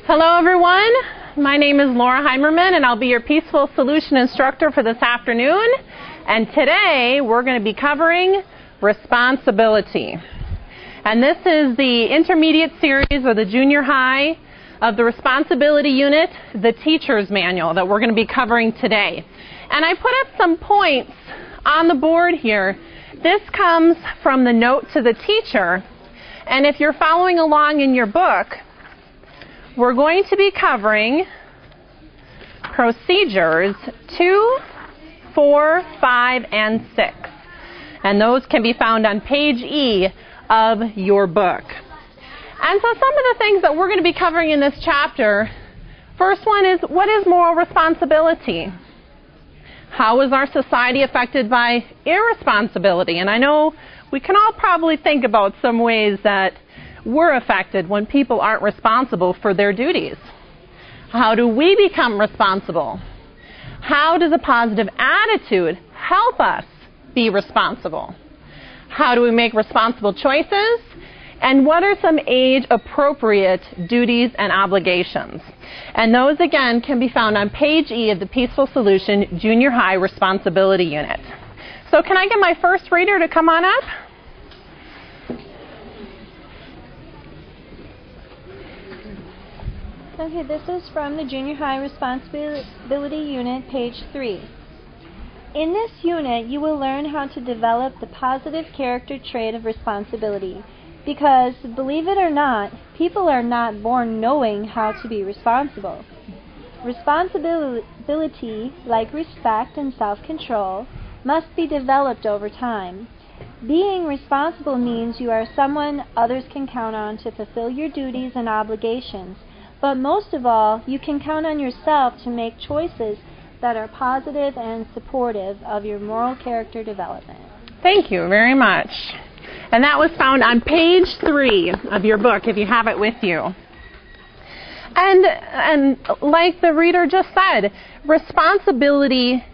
Hello everyone, my name is Laura Heimerman and I'll be your Peaceful Solution instructor for this afternoon. And today we're going to be covering responsibility. And this is the intermediate series or the junior high of the responsibility unit, the teacher's manual that we're going to be covering today. And I put up some points on the board here. This comes from the note to the teacher. And if you're following along in your book, we're going to be covering procedures 2, 4, 5, and 6. And those can be found on page E of your book. And so some of the things that we're going to be covering in this chapter, first one is, what is moral responsibility? How is our society affected by irresponsibility? And I know we can all probably think about some ways that we're affected when people aren't responsible for their duties. How do we become responsible? How does a positive attitude help us be responsible? How do we make responsible choices? And what are some age-appropriate duties and obligations? And those, again, can be found on page E of the Peaceful Solution Junior High Responsibility Unit. So can I get my first reader to come on up? Okay, this is from the Junior High Responsibility Unit, page 3. In this unit, you will learn how to develop the positive character trait of responsibility. Because, believe it or not, people are not born knowing how to be responsible. Responsibility, like respect and self-control, must be developed over time. Being responsible means you are someone others can count on to fulfill your duties and obligations. But most of all, you can count on yourself to make choices that are positive and supportive of your moral character development. Thank you very much. And that was found on page 3 of your book, if you have it with you. And like the reader just said, responsibility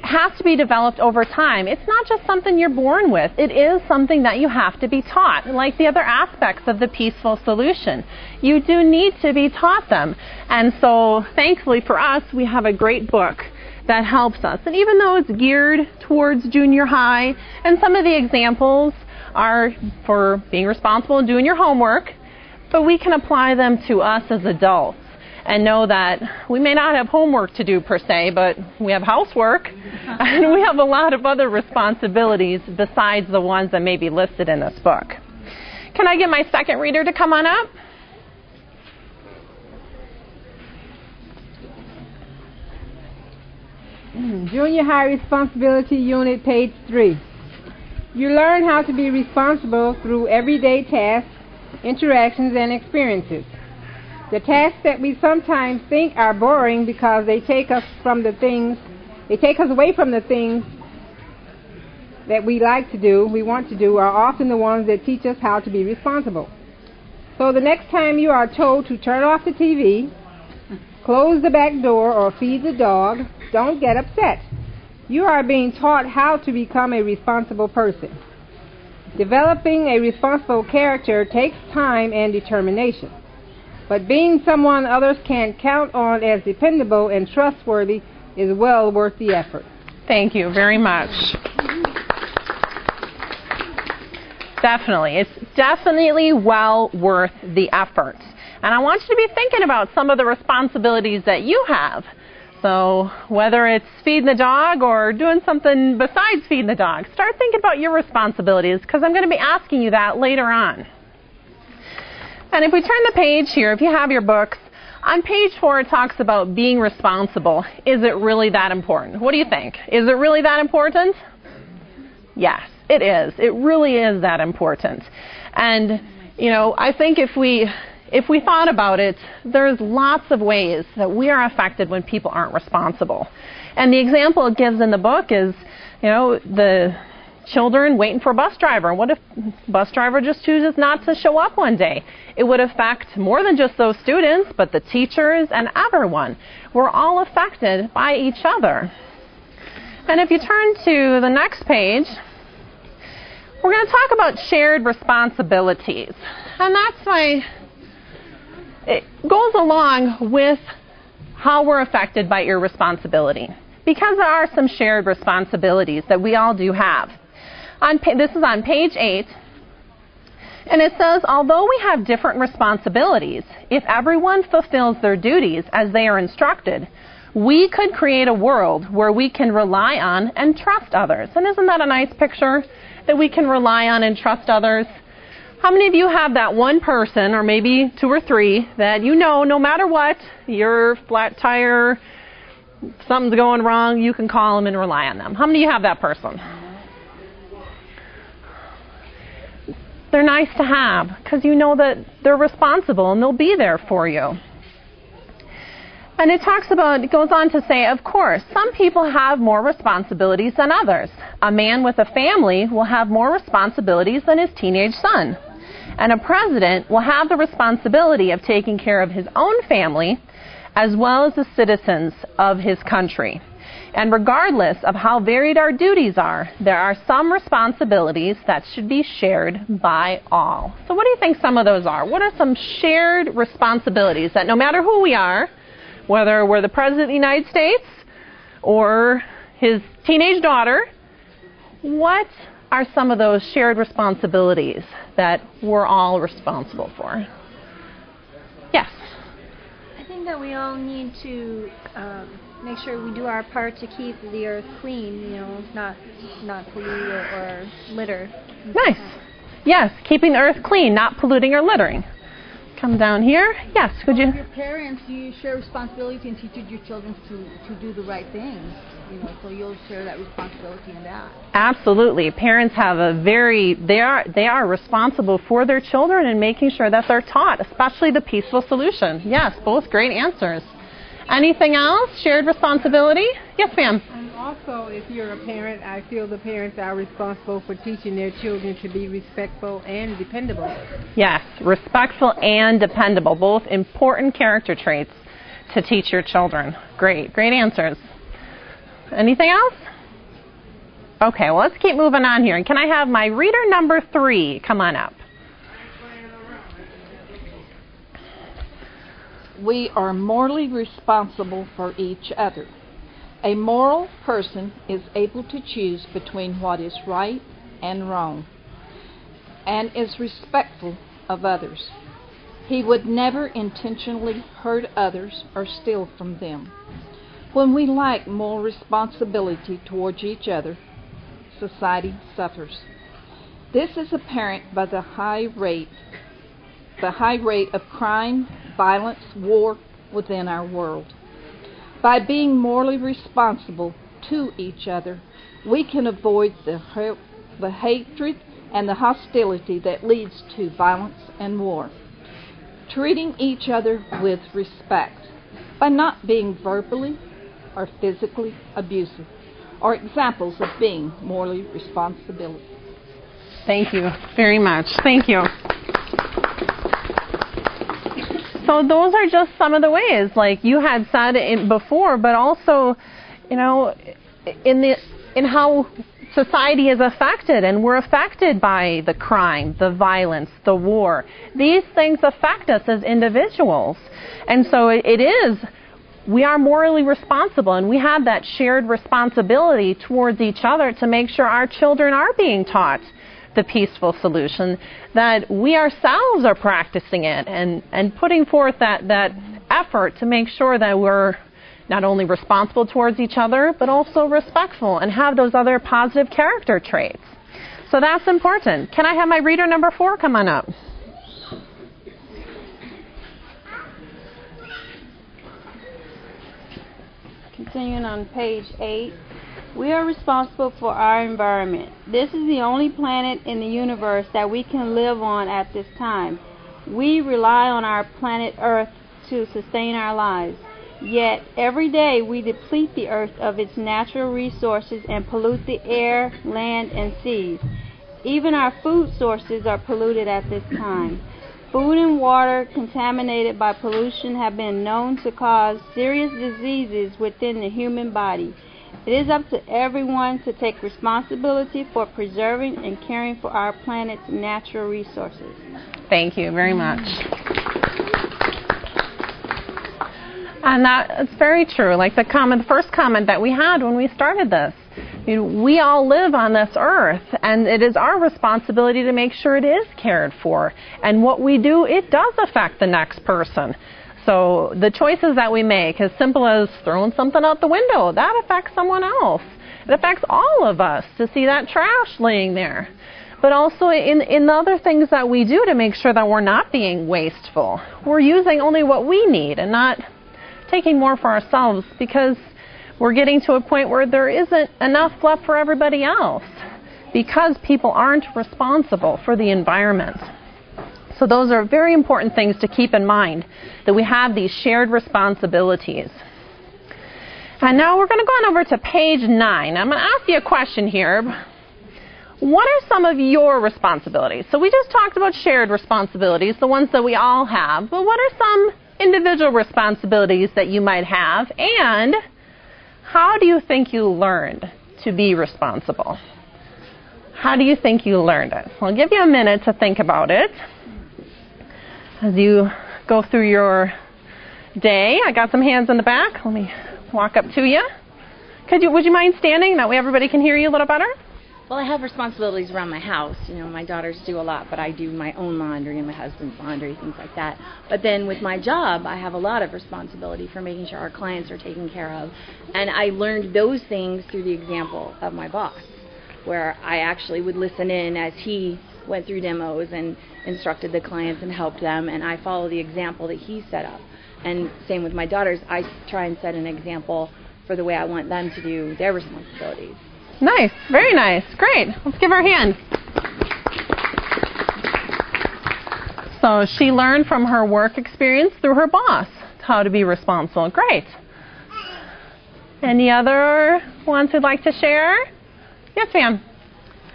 has to be developed over time. It's not just something you're born with. It is something that you have to be taught, like the other aspects of the Peaceful Solution. You do need to be taught them. And so, thankfully for us, we have a great book that helps us. And even though it's geared towards junior high, and some of the examples are for being responsible and doing your homework, but we can apply them to us as adults and know that we may not have homework to do per se, but we have housework and we have a lot of other responsibilities besides the ones that may be listed in this book. Can I get my second reader to come on up? Junior High Responsibility Unit, page 3. You learn how to be responsible through everyday tasks, interactions, and experiences. The tasks that we sometimes think are boring because they take us away from the things that we like to do, we want to do, are often the ones that teach us how to be responsible. So the next time you are told to turn off the TV, close the back door, or feed the dog, don't get upset. You are being taught how to become a responsible person. Developing a responsible character takes time and determination. But being someone others can count on as dependable and trustworthy is well worth the effort. Thank you very much. Definitely. It's definitely well worth the effort. And I want you to be thinking about some of the responsibilities that you have. So whether it's feeding the dog or doing something besides feeding the dog, start thinking about your responsibilities, because I'm going to be asking you that later on. And if we turn the page here, if you have your books, on page 4 it talks about being responsible. Is it really that important? What do you think? Is it really that important? Yes, it is. It really is that important. And, you know, I think if we thought about it, there's lots of ways that we are affected when people aren't responsible. And the example it gives in the book is, you know, the children waiting for a bus driver. What if the bus driver just chooses not to show up one day? It would affect more than just those students, but the teachers and everyone. We're all affected by each other. And if you turn to the next page, we're going to talk about shared responsibilities. And that's my it goes along with how we're affected by irresponsibility, because there are some shared responsibilities that we all do have. This is on page 8, and it says, although we have different responsibilities, if everyone fulfills their duties as they are instructed, we could create a world where we can rely on and trust others. And isn't that a nice picture, that we can rely on and trust others? How many of you have that one person, or maybe 2 or 3, that you know no matter what, your flat tire, something's going wrong, you can call them and rely on them? How many of you have that person? They're nice to have because you know that they're responsible and they'll be there for you. And it goes on to say, of course, some people have more responsibilities than others. A man with a family will have more responsibilities than his teenage son. And a president will have the responsibility of taking care of his own family as well as the citizens of his country. And regardless of how varied our duties are, there are some responsibilities that should be shared by all. So what do you think some of those are? What are some shared responsibilities that no matter who we are, whether we're the President of the United States or his teenage daughter, what are some of those shared responsibilities that we're all responsible for? Yes? I think that we all need to make sure we do our part to keep the earth clean, not pollute or litter. Nice. Yes, keeping the earth clean, not polluting or littering. Come down here. Yes, could you? Your parents, you share responsibility and teach your children to do the right things. So you'll share that responsibility in that. Absolutely. Parents have they are responsible for their children and making sure that they're taught, especially the peaceful solution. Yes, both great answers. Anything else? Shared responsibility? Yes, ma'am. And also, if you're a parent, I feel the parents are responsible for teaching their children to be respectful and dependable. Yes, respectful and dependable, both important character traits to teach your children. Great answers. Anything else? Okay, well, let's keep moving on here. And can I have my reader number 3 come on up? We are morally responsible for each other. A moral person is able to choose between what is right and wrong, and is respectful of others. He would never intentionally hurt others or steal from them. When we lack moral responsibility towards each other, society suffers. This is apparent by the high rate of crime, violence, war within our world. By being morally responsible to each other, we can avoid the hatred and the hostility that leads to violence and war. Treating each other with respect by not being verbally or physically abusive are examples of being morally responsible. Thank you very much. Thank you. So those are just some of the ways, like you had said before, but also, in how society is affected, and we're affected by the crime, the violence, the war. These things affect us as individuals. And so we are morally responsible, and we have that shared responsibility towards each other to make sure our children are being taught the peaceful solution, that we ourselves are practicing it and putting forth that effort to make sure that we're not only responsible towards each other, but also respectful and have those other positive character traits. So that's important. Can I have my reader number 4 come on up? Continuing on page 8, we are responsible for our environment. This is the only planet in the universe that we can live on at this time. We rely on our planet Earth to sustain our lives. Yet, every day we deplete the Earth of its natural resources and pollute the air, land, and seas. Even our food sources are polluted at this time. Food and water contaminated by pollution have been known to cause serious diseases within the human body. It is up to everyone to take responsibility for preserving and caring for our planet's natural resources. Thank you very much. And that's very true. Like the first comment that we had when we started this. We all live on this earth, and it is our responsibility to make sure it is cared for. And what we do, it does affect the next person. So the choices that we make, as simple as throwing something out the window, that affects someone else. It affects all of us to see that trash laying there. But also in the other things that we do to make sure that we're not being wasteful. We're using only what we need and not taking more for ourselves, because we're getting to a point where there isn't enough left for everybody else because people aren't responsible for the environment. So those are very important things to keep in mind, that we have these shared responsibilities. And now we're going to go on over to page 9. I'm going to ask you a question here. What are some of your responsibilities? So we just talked about shared responsibilities, the ones that we all have, but what are some individual responsibilities that you might have, and how do you think you learned to be responsible? How do you think you learned it? I'll give you a minute to think about it as you go through your day. I got some hands in the back. Let me walk up to you. Would you mind standing? That way everybody can hear you a little better. Well, I have responsibilities around my house. My daughters do a lot, but I do my own laundry and my husband's laundry, things like that. But then with my job, I have a lot of responsibility for making sure our clients are taken care of. And I learned those things through the example of my boss, where I actually would listen in as he went through demos and instructed the clients and helped them, and I follow the example that he set up. And same with my daughters, I try and set an example for the way I want them to do their responsibilities. Nice. Very nice. Great. Let's give her a hand. So she learned from her work experience through her boss how to be responsible. Great. Any other ones who'd like to share? Yes, ma'am.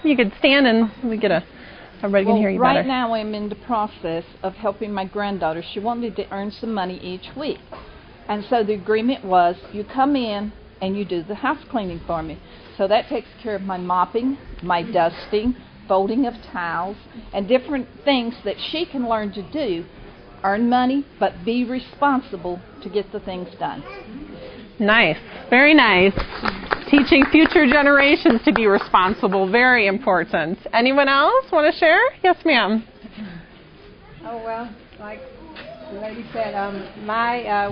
You could stand and everybody can hear you better. Right now I'm in the process of helping my granddaughter. She wanted to earn some money each week. And so the agreement was, you come in and you do the house cleaning for me. So that takes care of my mopping, my dusting, folding of towels, and different things that she can learn to do. Earn money, but be responsible to get the things done. Nice. Very nice. Teaching future generations to be responsible. Very important. Anyone else want to share? Yes, ma'am. Oh, well, like the lady said,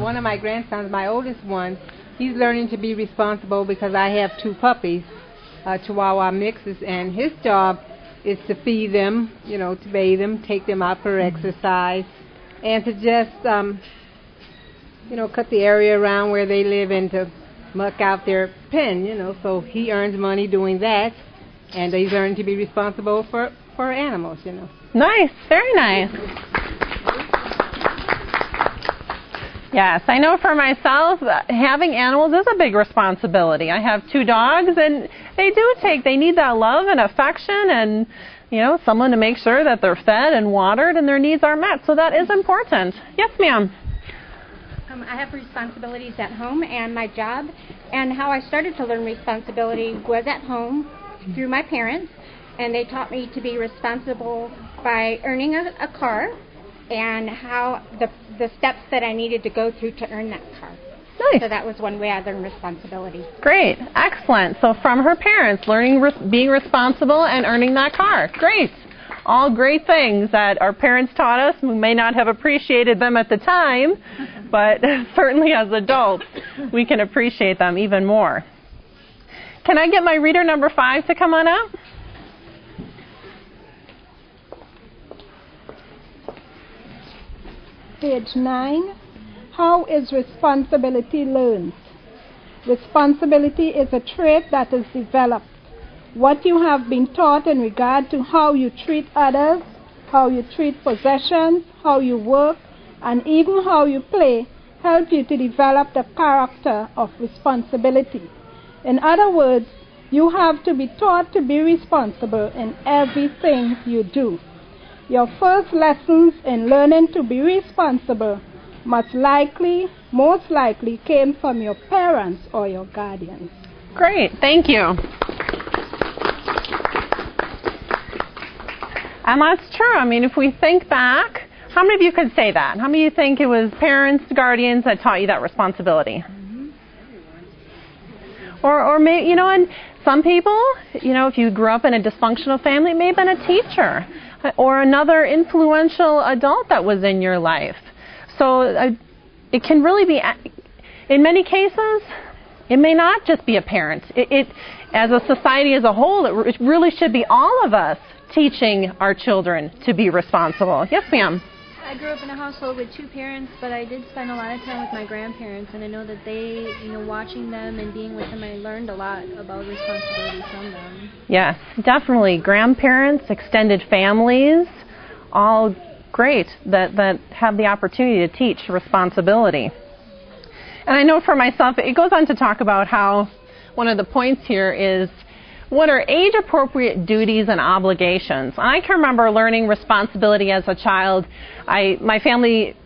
one of my grandsons, my oldest one, he's learning to be responsible because I have 2 puppies, Chihuahua mixes, and his job is to feed them, to bathe them, take them out for exercise, and to just, cut the area around where they live and to muck out their pen, so he earns money doing that, and he's learning to be responsible for animals, Nice. Very nice. Yes, I know for myself, having animals is a big responsibility. I have 2 dogs, and they need that love and affection and, someone to make sure that they're fed and watered and their needs are met. So that is important. Yes, ma'am. I have responsibilities at home and my job, and how I started to learn responsibility was at home through my parents, and they taught me to be responsible by earning a car and how the steps that I needed to go through to earn that car. Nice. So that was one way I learned responsibility. Great. Excellent. So from her parents, learning being responsible and earning that car. Great. All great things that our parents taught us. We may not have appreciated them at the time, but certainly as adults, we can appreciate them even more. Can I get my reader number 5 to come on up? Page 9. How is responsibility learned? Responsibility is a trait that is developed. What you have been taught in regard to how you treat others, how you treat possessions, how you work, and even how you play help you to develop the character of responsibility. In other words, you have to be taught to be responsible in everything you do. Your first lessons in learning to be responsible most likely came from your parents or your guardians. Great, thank you. And that's true. I mean, if we think back, How many of you could say that? How many of you think it was parents, guardians that taught you that responsibility? Or maybe, and some people, if you grew up in a dysfunctional family, it may have been a teacher or another influential adult that was in your life. So it can really be, in many cases, it may not just be a parent. As a society as a whole, it really should be all of us teaching our children to be responsible. Yes, ma'am? I grew up in a household with two parents, but I did spend a lot of time with my grandparents, and I know that they, watching them and being with them, I learned a lot about responsibility from them. Yes, definitely. Grandparents, extended families, all great that have the opportunity to teach responsibility. And I know for myself, it goes on to talk about how one of the points here is what are age-appropriate duties and obligations. And I can remember learning responsibility as a child. My family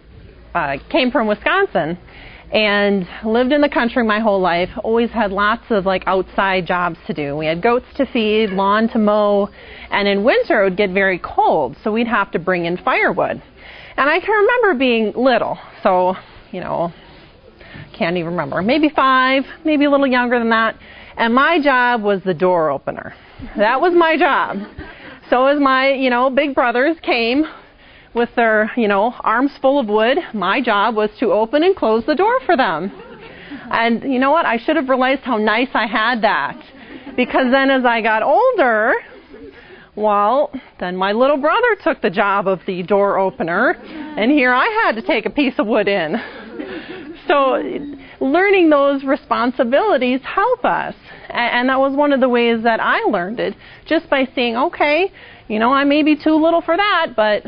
came from Wisconsin and lived in the country my whole life. Always had lots of outside jobs to do. We had goats to feed, lawn to mow, and in winter it would get very cold, so we'd have to bring in firewood. And I can remember being little, so can't even remember. Maybe 5, maybe a little younger than that. And my job was the door opener. That was my job. So as my, big brothers came with their, arms full of wood, my job was to open and close the door for them. And you know what? I should have realized how nice I had that. Because then as I got older, then my little brother took the job of the door opener, and here I had to take a piece of wood in. So learning those responsibilities help us. And that was one of the ways that I learned it, just by seeing, okay, I may be too little for that, but,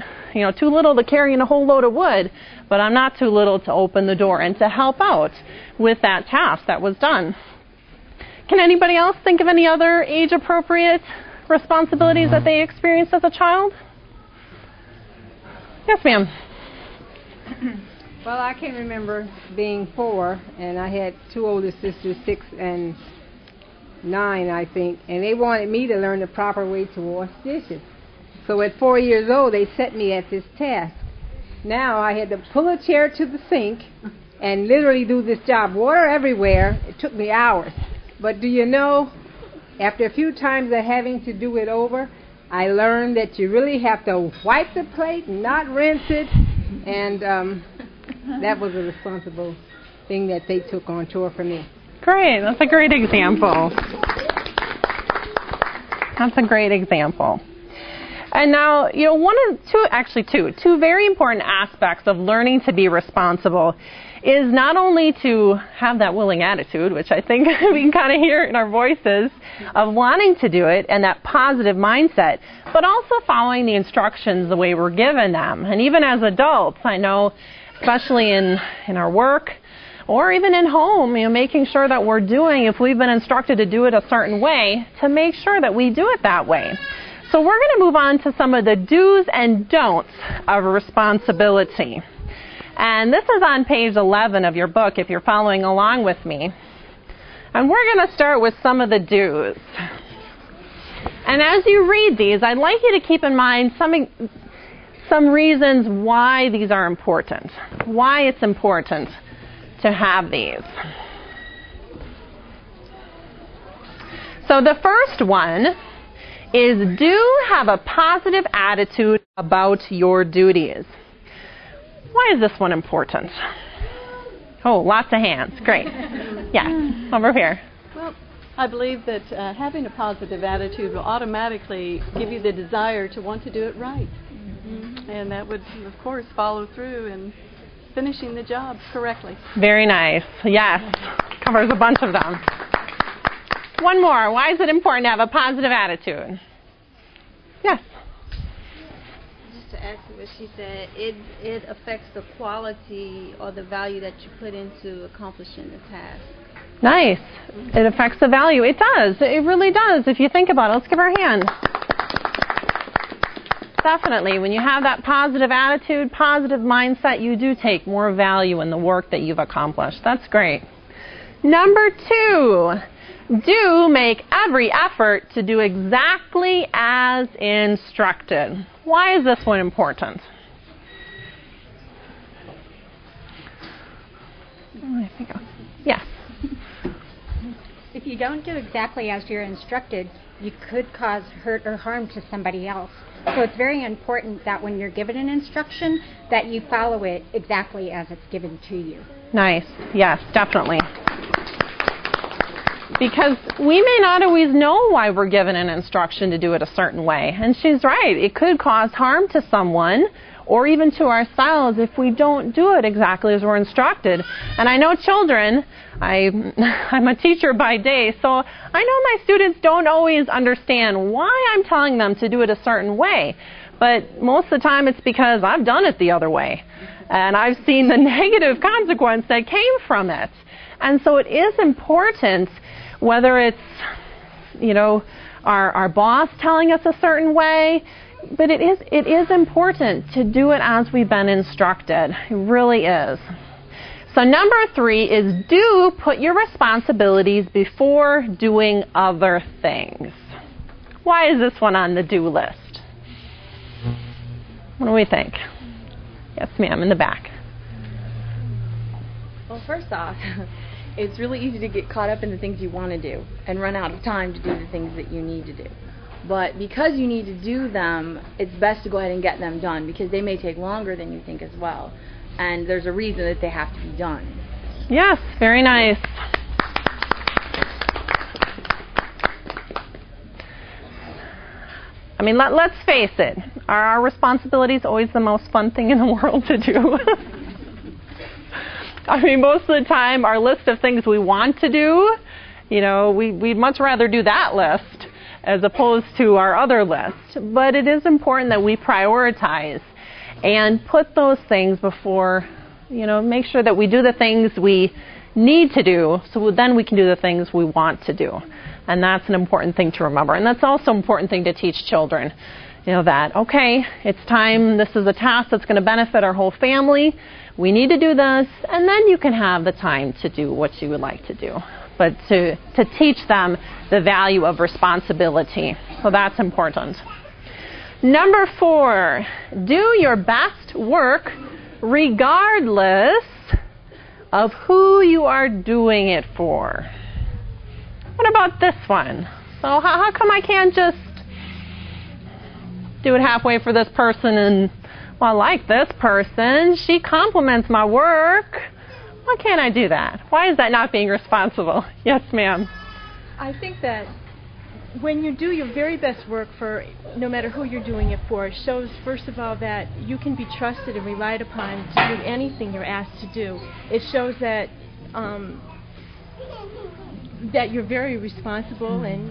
too little to carry in a whole load of wood, but I'm not too little to open the door and to help out with that task that was done. Can anybody else think of any other age-appropriate responsibilities that they experienced as a child? Yes, ma'am. Well, I can remember being 4, and I had 2 older sisters, 6 and 9, I think, and they wanted me to learn the proper way to wash dishes. So at 4 years old, they set me at this task. Now I had to pull a chair to the sink and literally do this job. Water everywhere. It took me hours. But do you know, after a few times of having to do it over, I learned that you really have to wipe the plate and not rinse it, and that was a responsible thing that they took on chore for me. Great. That's a great example. That's a great example. And now, two very important aspects of learning to be responsible is not only to have that willing attitude, which I think we can kind of hear in our voices, of wanting to do it and that positive mindset, but also following the instructions the way we're given them. And even as adults, I know, especially in our work or even in home, making sure that we're doing, if we've been instructed to do it a certain way, to make sure that we do it that way. So we're going to move on to some of the do's and don'ts of responsibility. And this is on page 11 of your book if you're following along with me. And we're going to start with some of the do's. And as you read these, I'd like you to keep in mind some reasons why these are important, why it's important to have these. So the first one is do have a positive attitude about your duties. Why is this one important? Oh, lots of hands. Great. Yeah, over here. Well, I believe that having a positive attitude will automatically give you the desire to want to do it right. Mm-hmm. And that would, of course, follow through in finishing the job correctly. Very nice. Yes. Covers a bunch of them. One more. Why is it important to have a positive attitude? Yes. Just to add to what she said, it affects the quality or the value that you put into accomplishing the task. Nice. It affects the value. It does. It really does. If you think about it, let's give her a hand. Definitely. When you have that positive attitude, positive mindset, you do take more value in the work that you've accomplished. That's great. Number 2. Do make every effort to do exactly as instructed. Why is this one important? I think yes. If you don't do exactly as you're instructed, you could cause hurt or harm to somebody else. So it's very important that when you're given an instruction, that you follow it exactly as it's given to you. Nice. Yes, definitely. Because we may not always know why we're given an instruction to do it a certain way. And she's right. It could cause harm to someone or even to ourselves if we don't do it exactly as we're instructed. And I know children, I'm a teacher by day, so I know my students don't always understand why I'm telling them to do it a certain way. But most of the time it's because I've done it the other way. And I've seen the negative consequence that came from it. And so it is important, whether it's, our boss telling us a certain way, but it is important to do it as we've been instructed. It really is. So number 3 is do put your responsibilities before doing other things. Why is this one on the do list? What do we think? Yes, ma'am, in the back. Well, first off, it's really easy to get caught up in the things you want to do and run out of time to do the things that you need to do. But because you need to do them, it's best to go ahead and get them done because they may take longer than you think as well. And there's a reason that they have to be done. Yes, very nice. I mean, let's face it. Are our responsibilities always the most fun thing in the world to do? I mean, most of the time, our list of things we want to do, we'd much rather do that list as opposed to our other list. But it is important that we prioritize and put those things before, make sure that we do the things we need to do so then we can do the things we want to do. And that's an important thing to remember. And that's also an important thing to teach children, that, okay, it's time, this is a task that's going to benefit our whole family. We need to do this, and then you can have the time to do what you would like to do. But to teach them the value of responsibility. So that's important. Number 4, do your best work regardless of who you are doing it for. What about this one? So how come I can't just do it halfway for this person and, well, I like this person. She compliments my work. Why can't I do that? Why is that not being responsible? Yes, ma'am. I think that when you do your very best work for no matter who you're doing it for, it shows, first of all, that you can be trusted and relied upon to do anything you're asked to do. It shows that that you're very responsible and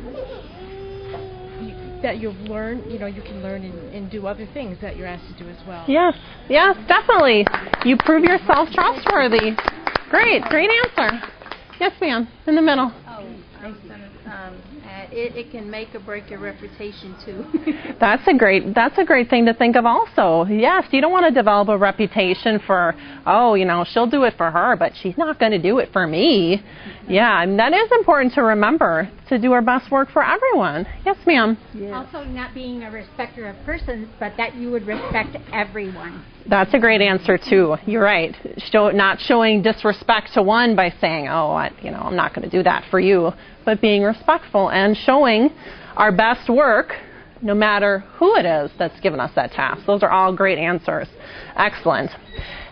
that you've learned, you can learn and do other things that you're asked to do as well. Yes, definitely. You prove yourself trustworthy. Great answer. Yes, ma'am, in the middle. It can make or break your reputation too. That's a great thing to think of also. Yes, you don't want to develop a reputation for, she'll do it for her, but she's not going to do it for me. Yeah, and that is important to remember, to do our best work for everyone. Yes, ma'am. Yes. Also not being a respecter of persons, but that you would respect everyone. That's a great answer too. You're right. Not showing disrespect to one by saying, I'm not going to do that for you, but being respectful and showing our best work no matter who it is that's given us that task. Those are all great answers. Excellent.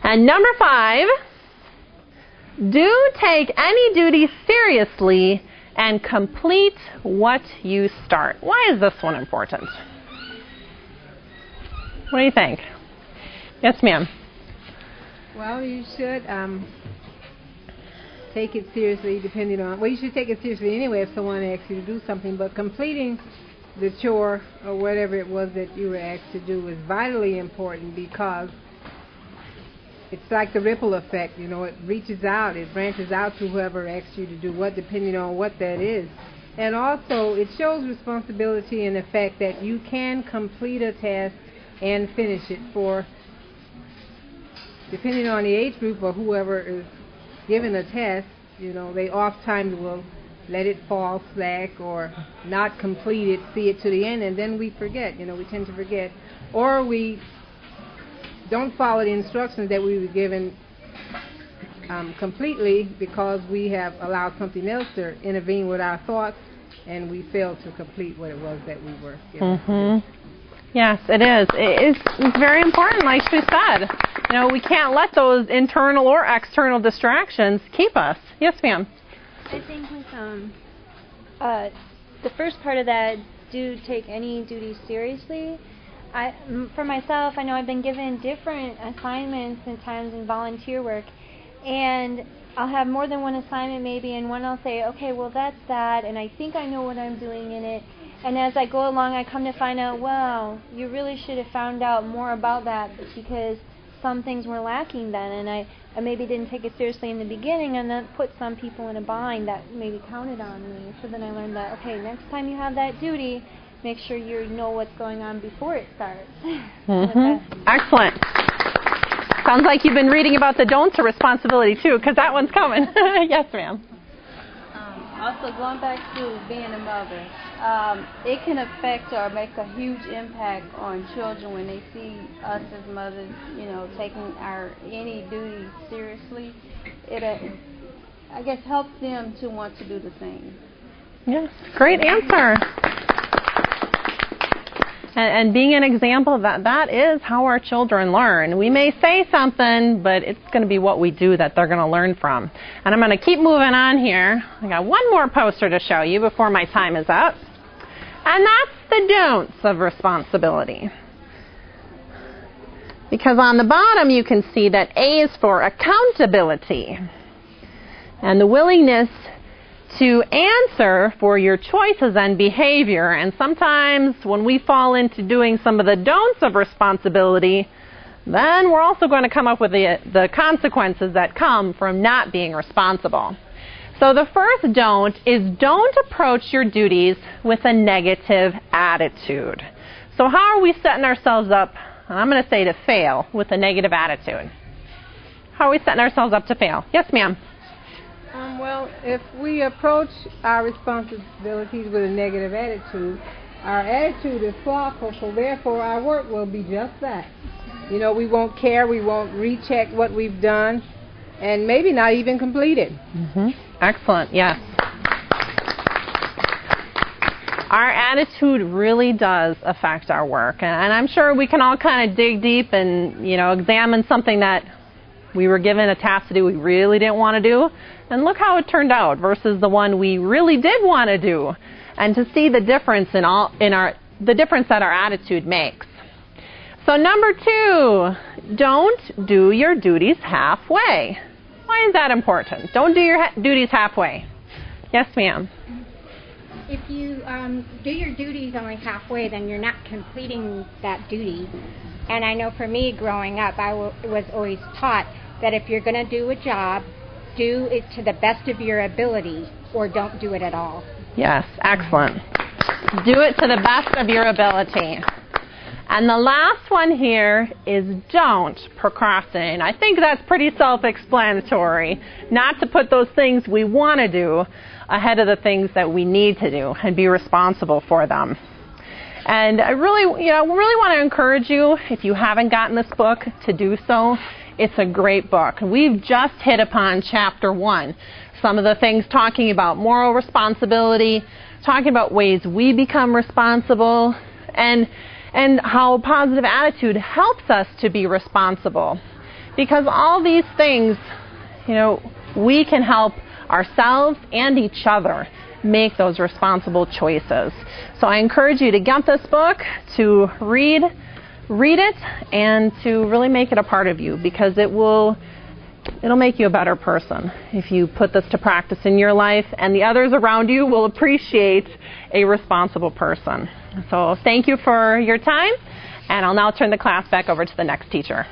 And number 5, do take any duty seriously and complete what you start. Why is this one important? What do you think? Yes, ma'am. Well, you should take it seriously depending on, you should take it seriously anyway if someone asks you to do something, but completing the chore or whatever it was that you were asked to do is vitally important because it's like the ripple effect, it reaches out, it branches out to whoever asks you to do what, depending on what that is. And also, it shows responsibility in the fact that you can complete a task and finish it for, depending on the age group or whoever is given a task, they oftentimes will let it fall slack or not complete it, see it to the end, and then we forget, we tend to forget. Or we don't follow the instructions that we were given completely because we have allowed something else to intervene with our thoughts, and we failed to complete what it was that we were given. Mm-hmm. Yes, it is. It's very important, like she said. We can't let those internal or external distractions keep us. Yes, ma'am. I think with the first part of that, do take any duty seriously. For myself, I know I've been given different assignments and times in volunteer work, and I'll have more than one assignment maybe, and one I'll say, okay, well that's that, and I think I know what I'm doing in it. And as I go along, I come to find out, well, you really should have found out more about that because some things were lacking then, and I maybe didn't take it seriously in the beginning, and that put some people in a bind that maybe counted on me. So then I learned that, okay, next time you have that duty, make sure you know what's going on before it starts. Mm-hmm. Excellent. Sounds like you've been reading about the don'ts of responsibility, too, because that one's coming. Yes, ma'am. Also, going back to being a mother, it can affect or make a huge impact on children when they see us as mothers, taking any duty seriously. It, I guess, helps them to want to do the same. Yes, great answer. And being an example of that is how our children learn. We may say something, but it's going to be what we do that they're going to learn from. And I'm going to keep moving on here. I got one more poster to show you before my time is up. And that's the don'ts of responsibility. Because on the bottom you can see that A is for accountability. And the willingness to answer for your choices and behavior. And sometimes when we fall into doing some of the don'ts of responsibility, then we're also going to come up with the consequences that come from not being responsible. So the first don't is don't approach your duties with a negative attitude. So how are we setting ourselves up, and I'm going to say to fail, with a negative attitude? How are we setting ourselves up to fail? Yes, ma'am. Well, if we approach our responsibilities with a negative attitude, our attitude is slothful, so therefore our work will be just that. We won't care, we won't recheck what we've done, and maybe not even complete it. Mm-hmm. Excellent, yes. Our attitude really does affect our work, and I'm sure we can all kind of dig deep and, examine something that we were given a task to do we really didn't want to do, and look how it turned out versus the one we really did want to do, and to see the difference the difference that our attitude makes. So number 2, don't do your duties halfway. Why is that important? Don't do your duties halfway. Yes, ma'am. If you do your duties only halfway, then you're not completing that duty. And I know for me growing up, I was always taught that if you're going to do a job, do it to the best of your ability or don't do it at all. Yes, excellent. Do it to the best of your ability. And the last one here is don't procrastinate. I think that's pretty self-explanatory. Not to put those things we want to do ahead of the things that we need to do and be responsible for them. And I really want to encourage you, if you haven't gotten this book, to do so. It's a great book. We've just hit upon Chapter 1. Some of the things talking about moral responsibility, talking about ways we become responsible, and how positive attitude helps us to be responsible. Because all these things, we can help ourselves and each other make those responsible choices. So I encourage you to get this book, to read it, and to really make it a part of you, because it'll make you a better person if you put this to practice in your life, and the others around you will appreciate a responsible person. So thank you for your time, and I'll now turn the class back over to the next teacher.